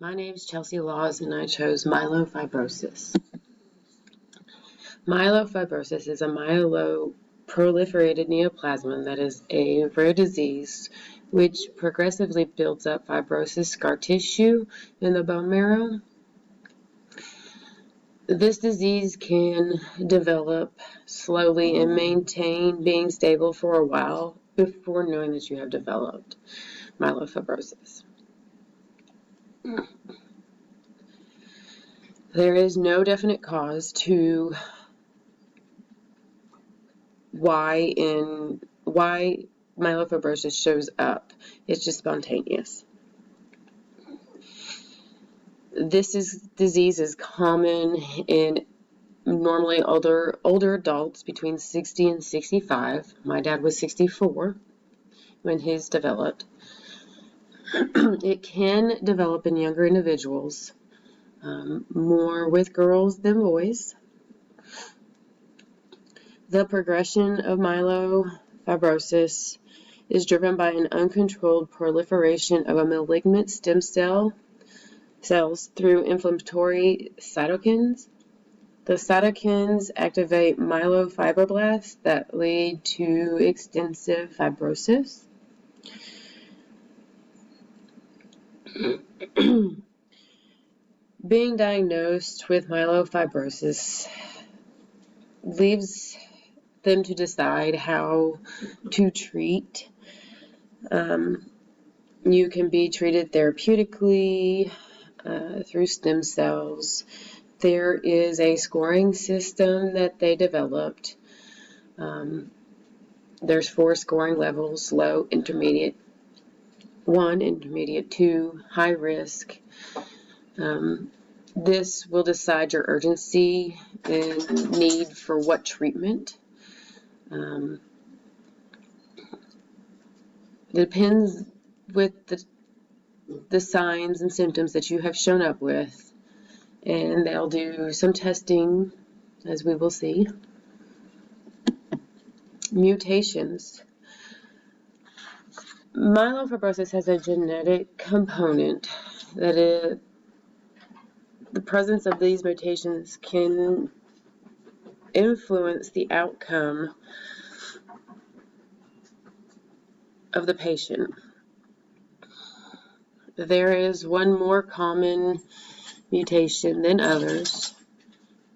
My name is Chelsea Laws, and I chose myelofibrosis. Myelofibrosis is a myeloproliferated neoplasm that is a rare disease which progressively builds up fibrosis scar tissue in the bone marrow. This disease can develop slowly and maintain being stable for a while before knowing that you have developed myelofibrosis. There is no definite cause to why myelofibrosis shows up. It's just spontaneous. This disease is common in normally older adults between 60 and 65. My dad was 64 when his developed. It can develop in younger individuals, more with girls than boys. The progression of myelofibrosis is driven by an uncontrolled proliferation of a malignant stem cells through inflammatory cytokines. The cytokines activate myofibroblasts that lead to extensive fibrosis. Being diagnosed with myelofibrosis leaves them to decide how to treat. You can be treated therapeutically through stem cells. There is a scoring system that they developed. There's 4 scoring levels: low, intermediate 1, intermediate 2, high risk. This will decide your urgency and need for what treatment. Depends with the signs and symptoms that you have shown up with, and they'll do some testing, as we will see. Mutations. Myelofibrosis has a genetic component that the presence of these mutations can influence the outcome of the patient. There is one more common mutation than others.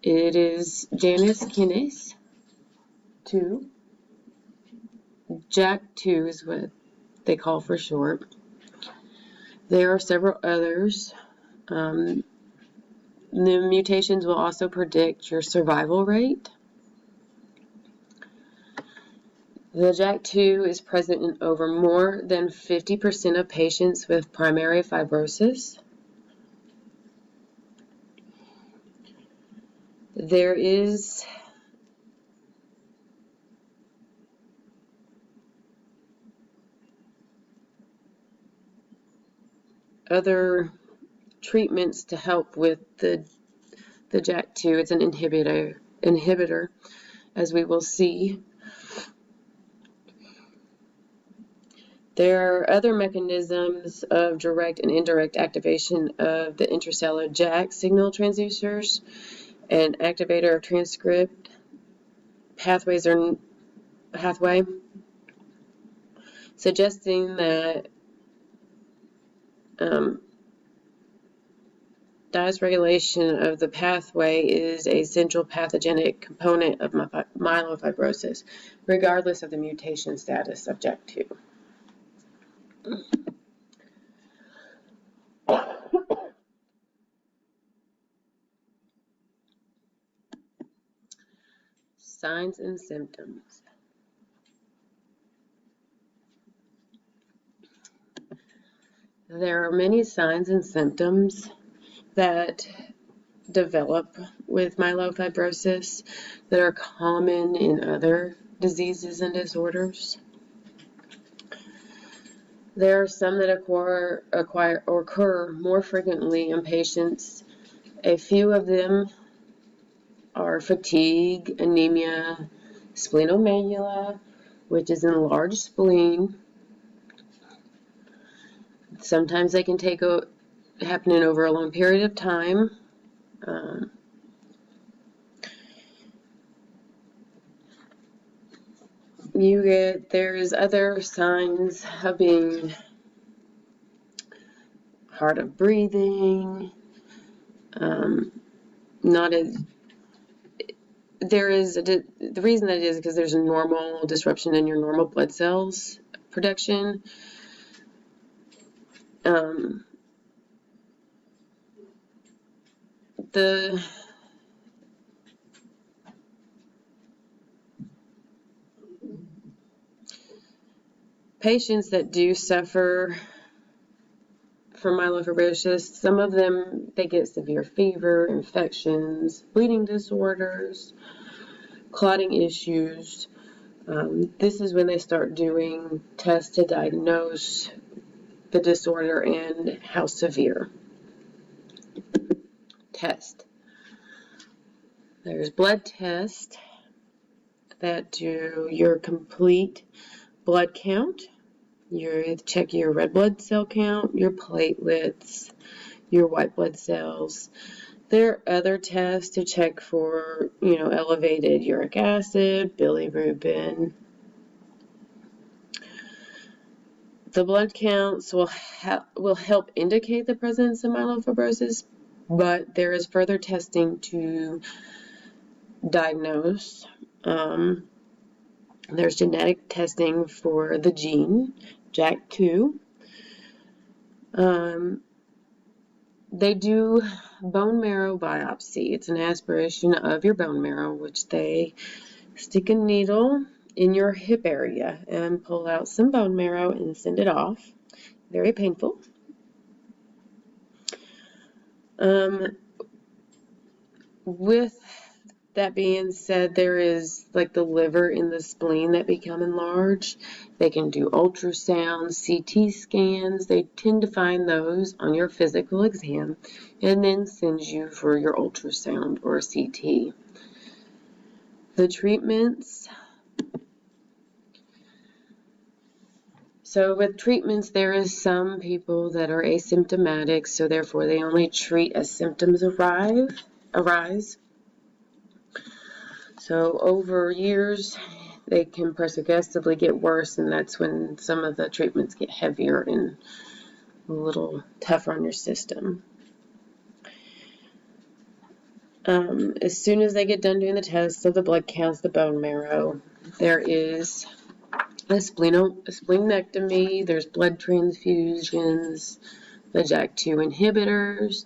It is Janus kinase 2. JAK2 is what they call for short. There are several others. The mutations will also predict your survival rate. The JAK2 is present in over more than 50% of patients with primary fibrosis. There is other treatments to help with the JAK2. It's an inhibitor, as we will see. There are other mechanisms of direct and indirect activation of the intracellular JAK signal transducers and activator of transcript pathway, suggesting that dysregulation of the pathway is a central pathogenic component of myelofibrosis, regardless of the mutation status of JAK2. Signs and symptoms. There are many signs and symptoms that develop with myelofibrosis that are common in other diseases and disorders. There are some that occur more frequently in patients. A few of them are fatigue, anemia, splenomegaly, which is an enlarged spleen. Sometimes they can take happening over a long period of time. There's other signs of being hard of breathing, not as, the reason that is because there's a normal disruption in your normal blood cells production. The patients that do suffer from myelofibrosis, some of them, they get severe fever, infections, bleeding disorders, clotting issues. This is when they start doing tests to diagnose the disorder and how severe. Test. There's blood tests that do your complete blood count. You check your red blood cell count, your platelets, your white blood cells. There are other tests to check for, elevated uric acid, bilirubin. The blood counts will help indicate the presence of myelofibrosis, but there is further testing to diagnose. There's genetic testing for the gene, JAK2. They do bone marrow biopsy. It's an aspiration of your bone marrow, which they stick a needle in your hip area and pull out some bone marrow and send it off. Very painful. With that being said, there is like the liver and the spleen that become enlarged. They can do ultrasounds, CT scans. They tend to find those on your physical exam and then send you for your ultrasound or CT. The treatments. So with treatments, there is some people that are asymptomatic, so therefore they only treat as symptoms arise. So over years, they can progressively get worse, and that's when some of the treatments get heavier and a little tougher on your system. As soon as they get done doing the tests of the blood counts, the bone marrow, there is a splenectomy, there's blood transfusions, the JAK2 inhibitors,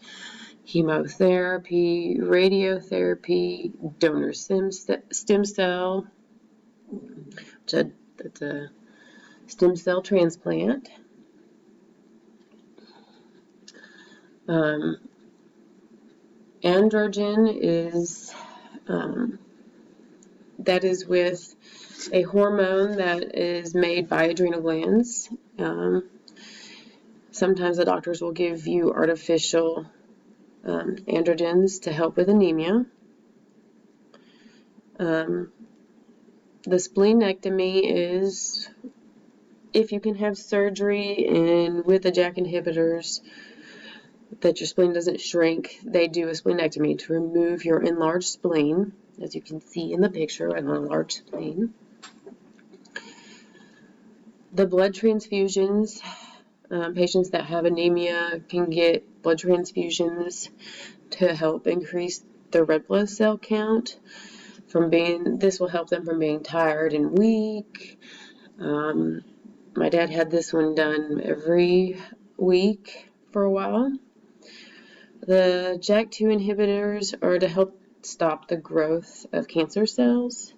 chemotherapy, radiotherapy, donor stem cell, that's a stem cell transplant. Androgen is that is with a hormone that is made by adrenal glands. Sometimes the doctors will give you artificial androgens to help with anemia. The splenectomy is if you can have surgery and with the JAK inhibitors that your spleen doesn't shrink, they do a splenectomy to remove your enlarged spleen, as you can see in the picture, an enlarged spleen. The blood transfusions, patients that have anemia can get blood transfusions to help increase their red blood cell count. This will help them from being tired and weak. My dad had this one done every week for a while. The JAK2 inhibitors are to help stop the growth of cancer cells.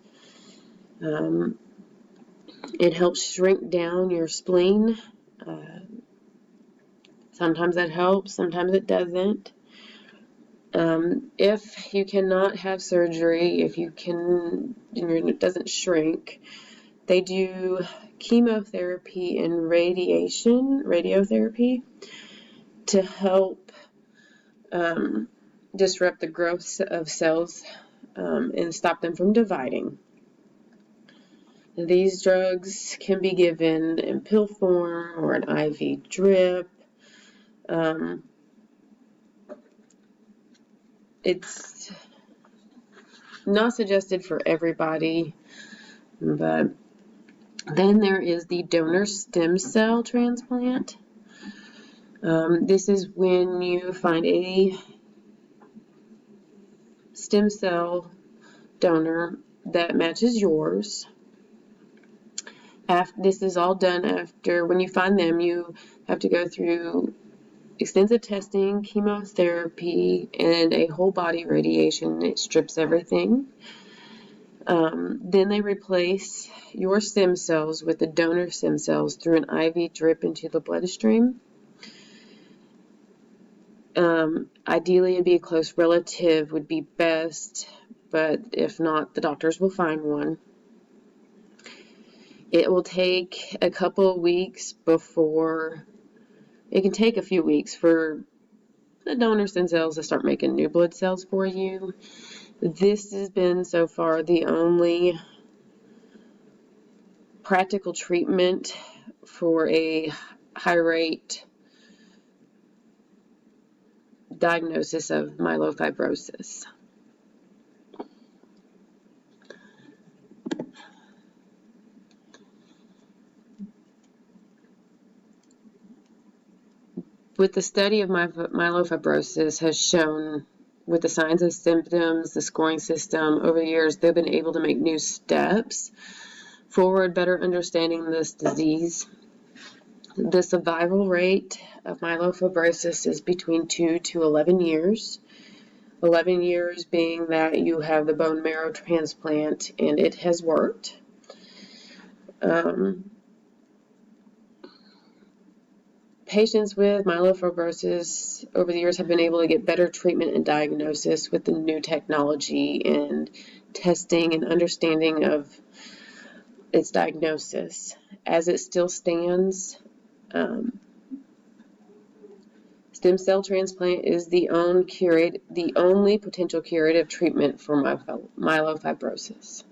It helps shrink down your spleen. Sometimes that helps, sometimes it doesn't. If you cannot have surgery, if it doesn't shrink, they do chemotherapy and radiotherapy to help disrupt the growth of cells and stop them from dividing. These drugs can be given in pill form or an IV drip. it's not suggested for everybody, but then there is the donor stem cell transplant. This is when you find a stem cell donor that matches yours. This is all done after, when you find them, you have to go through extensive testing, chemotherapy, and a whole body radiation. It strips everything. Then they replace your stem cells with the donor stem cells through an IV drip into the bloodstream. Ideally, it'd be a close relative would be best, but if not, the doctors will find one. It will take a couple of weeks before, it can take a few weeks for the donor stem cells to start making new blood cells for you. This has been so far the only practical treatment for a high rate diagnosis of myelofibrosis. With the study of myelofibrosis has shown, with the signs and symptoms, the scoring system, over the years, they've been able to make new steps forward, better understanding this disease. The survival rate of myelofibrosis is between 2 to 11 years. 11 years being that you have the bone marrow transplant and it has worked. Patients with myelofibrosis over the years have been able to get better treatment and diagnosis with the new technology and testing and understanding of its diagnosis. As it still stands, stem cell transplant is the only potential curative treatment for myelofibrosis.